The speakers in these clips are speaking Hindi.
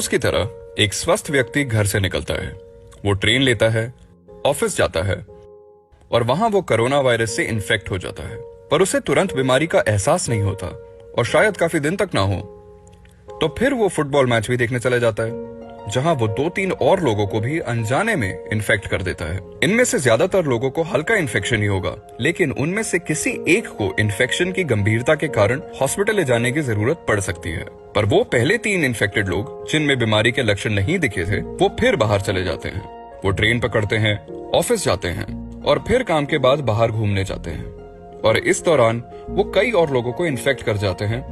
रोज की तरह एक स्वस्थ व्यक्ति घर से निकलता है। वो ट्रेन लेता है, ऑफिस जाता है और वहां वो कोरोना वायरस से इन्फेक्ट हो जाता है, पर उसे तुरंत बीमारी का एहसास नहीं होता और शायद काफी दिन तक ना हो। तो फिर वो फुटबॉल मैच भी देखने चले जाता है, जहां वो 2-3 और लोगों को भी अनजाने में इन्फेक्ट कर देता है। इनमें से ज्यादातर लोगों को हल्का इन्फेक्शन ही होगा, लेकिन उनमें से किसी एक को इन्फेक्शन की गंभीरता के कारण हॉस्पिटल ले जाने की जरूरत पड़ सकती है। पर वो पहले 3 इन्फेक्टेड लोग जिनमें बीमारी के लक्षण नहीं दिखे थे, वो फिर बाहर चले जाते हैं। वो ट्रेन पकड़ते हैं, ऑफिस जाते हैं और फिर काम के बाद बाहर घूमने जाते हैं, और इस दौरान वो कई और लोगों को इन्फेक्ट कर जाते हैं,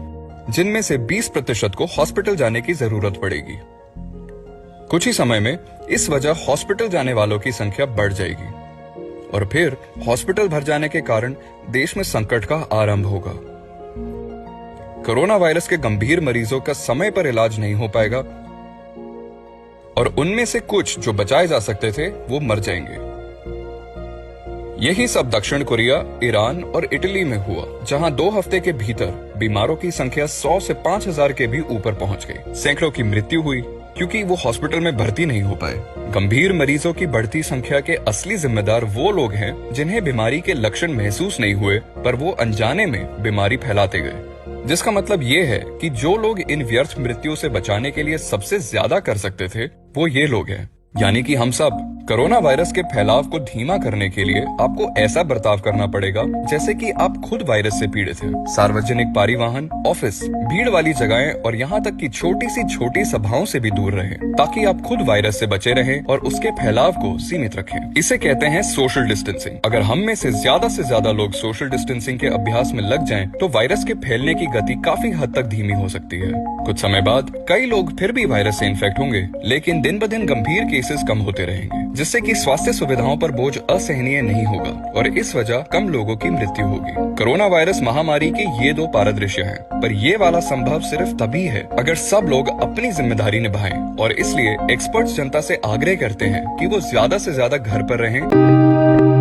जिनमें से 20% को हॉस्पिटल जाने की जरूरत पड़ेगी। कुछ ही समय में इस वजह हॉस्पिटल जाने वालों की संख्या बढ़ जाएगी और फिर हॉस्पिटल भर जाने के कारण देश में संकट का आरंभ होगा। कोरोना वायरस के गंभीर मरीजों का समय पर इलाज नहीं हो पाएगा और उनमें से कुछ जो बचाए जा सकते थे वो मर जाएंगे। यही सब दक्षिण कोरिया, ईरान और इटली में हुआ, जहां 2 हफ्ते के भीतर बीमारों की संख्या 100 से 5000 के भी ऊपर पहुंच गई। सैकड़ों की मृत्यु हुई क्योंकि वो हॉस्पिटल में भर्ती नहीं हो पाए। गंभीर मरीजों की बढ़ती संख्या के असली जिम्मेदार वो लोग हैं जिन्हें बीमारी के लक्षण महसूस नहीं हुए, पर वो अनजाने में बीमारी फैलाते गए। जिसका मतलब ये है कि जो लोग इन व्यर्थ मृत्यु से बचाने के लिए सबसे ज्यादा कर सकते थे, वो ये लोग हैं, यानी कि हम सब। कोरोना वायरस के फैलाव को धीमा करने के लिए आपको ऐसा बर्ताव करना पड़ेगा जैसे कि आप खुद वायरस से पीड़ित हैं। सार्वजनिक परिवहन, ऑफिस, भीड़ वाली जगहें और यहाँ तक कि छोटी सभाओं से भी दूर रहें, ताकि आप खुद वायरस से बचे रहें और उसके फैलाव को सीमित रखें। इसे कहते हैं सोशल डिस्टेंसिंग। अगर हम में से ज्यादा लोग सोशल डिस्टेंसिंग के अभ्यास में लग जाएं, तो वायरस के फैलने की गति काफी हद तक धीमी हो सकती है। कुछ समय बाद कई लोग फिर भी वायरस से इन्फेक्ट होंगे, लेकिन दिन ब दिन गंभीर केसेस कम होते रहेंगे, जिससे कि स्वास्थ्य सुविधाओं पर बोझ असहनीय नहीं होगा और इस वजह कम लोगों की मृत्यु होगी। कोरोना वायरस महामारी के ये 2 पारदृश्य हैं, पर ये वाला संभव सिर्फ तभी है अगर सब लोग अपनी जिम्मेदारी निभाएं, और इसलिए एक्सपर्ट्स जनता से आग्रह करते हैं कि वो ज्यादा से ज्यादा घर पर रहें।